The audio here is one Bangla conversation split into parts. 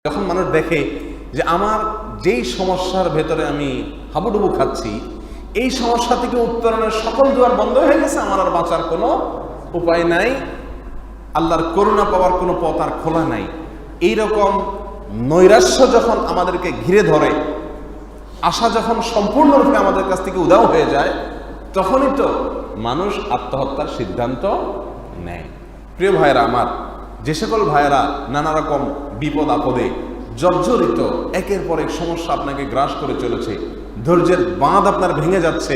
যখন মানুষ দেখে যে আমার যেই সমস্যার ভেতরে আমি হাবুডুবু খাচ্ছি, এই সমস্যা থেকে উত্তরণের সকল দুয়ার বন্ধ হয়ে গেছে, আমার আর বাঁচার কোনো উপায় নাই, আল্লাহর করুণা পাওয়ার কোনো পথ আর খোলা নাই, এইরকম নৈরাশ্য যখন আমাদেরকে ঘিরে ধরে, আশা যখন সম্পূর্ণরূপে আমাদের কাছ থেকে উধাও হয়ে যায়, তখনই তো মানুষ আত্মহত্যার সিদ্ধান্ত নেয়। প্রিয় ভাইয়েরা আমার, যে সকল ভাইয়েরা নানা রকম বিপদ আপদে জর্জরিত, একের পর এক সমস্যা আপনাকে গ্রাস করে চলেছে, ধৈর্যের বাঁধ আপনার ভেঙে যাচ্ছে,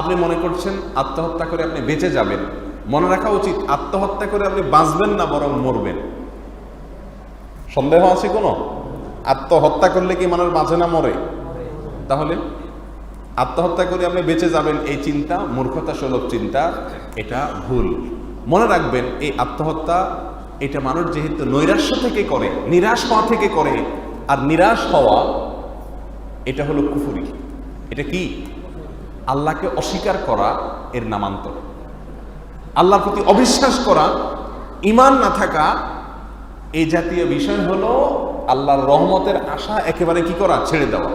আপনি মনে করছেন আত্মহত্যা করে আপনি বেঁচে যাবেন, মনে রাখা উচিত আত্মহত্যা করে আপনি বাঁচবেন না, বরং মরবেন। সন্দেহ আছে কোনো? আত্মহত্যা করলে কি মানুষ বাঁচে না মরে? তাহলে আত্মহত্যা করে আপনি বেঁচে যাবেন এই চিন্তা মূর্খতা সুলভ চিন্তা, এটা ভুল। মনে রাখবেন এই আত্মহত্যা এটা মানুষ যেহেতু নৈরাশ্য থেকে করে, নিরাশ হওয়া থেকে করে, আর নিরাশ হওয়া এটা হলো কুফরি। এটা কি? আল্লাহকে অস্বীকার করা এর নামান্তর। আল্লাহর প্রতি অবিশ্বাস করা, ঈমান না থাকা, এই জাতীয় বিষয় হলো আল্লাহর রহমতের আশা একেবারে কি করা? ছেড়ে দেওয়া।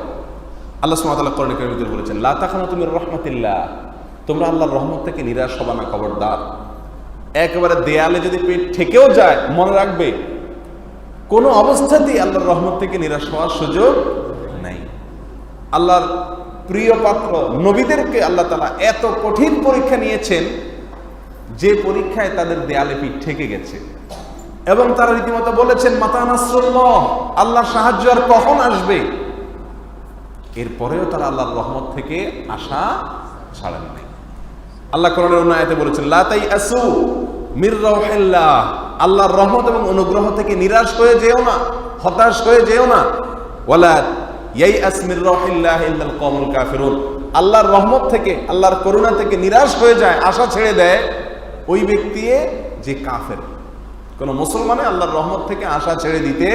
আল্লাহ সুবহানাহু ওয়া তাআলা কোরআনে কারীমের ভিতরে বলেছেন, লা তাখনাতু মির রাহমাতিল্লাহ, তোমরা আল্লাহর রহমত থেকে নিরাশ হবা না, খবরদার। একেবারে দেয়ালে যদি পেট ঠেকেও যায়, মনে রাখবে কোনো অবস্থাতেই আল্লাহর রহমত থেকে নিরাশ হওয়ার সুযোগ নাই। আল্লাহর প্রিয় পাত্র নবীদেরকে আল্লাহ তাআলা এত কঠিন পরীক্ষা নিয়েছেন, যে পরীক্ষায় তাদের দেয়ালে পিঠ ঠেকে গেছে, এবং তারা রীতিমতো বলেছেন মাতা নাসরুল্লাহ, আল্লাহর সাহায্য আর কখন আসবে। এরপরেও তারা আল্লাহর রহমত থেকে আশা ছাড়েন নাই। আল্লাহ কোরআনের অন্য আয়াতে বলেছেন, লা তাইআসু মির রাউহিল্লাহ, আল্লাহর রহমত এবং অনুগ্রহ থেকে নিরাশ হয়ে যেও না, হতাশ হয়ে যেও না। ওয়ালা ইয়াইআস মির রাউহিল্লাহ ইল্লাল কওমুল কাফিরুন, আল্লাহর রহমত থেকে, আল্লাহর করুণা থেকে নিরাশ হয়ে যায়, আশা ছেড়ে দেয় ওই ব্যক্তি যে কাফের। কোন মুসলমানে আল্লাহর রহমত থেকে আশা ছেড়ে দিতে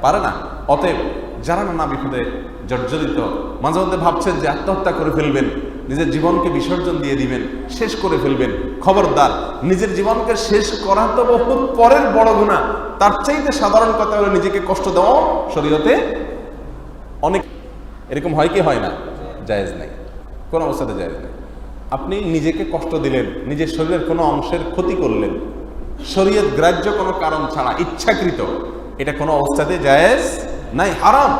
পারে না। অতএব যারা নানা বিপদে জর্জরিত, মাঝে মধ্যে ভাবছেন যে আত্মহত্যা করে ফেলবেন, নিজের জীবনকে বিসর্জন দিয়ে দিবেন, শেষ করে ফেলবেন, খবরদার। নিজের জীবনকে শেষ করা তো বহুত পরের বড় গুনাহ, তার চাইতে সাধারণ কথা হলো নিজেকে কষ্ট দেওয়া শরীয়তে অনেক। এরকম হয় কি হয় না? জায়েজ নাই, কোন অবস্থাতে জায়েজ নাই। আপনি নিজেকে কষ্ট দিলেন, নিজের শরীরের কোনো অংশের ক্ষতি করলেন, শরীয়ত গ্রাহ্য কোনো কারণ ছাড়া, ইচ্ছাকৃত, এটা কোনো অবস্থাতে জায়েজ নাই, হারাম।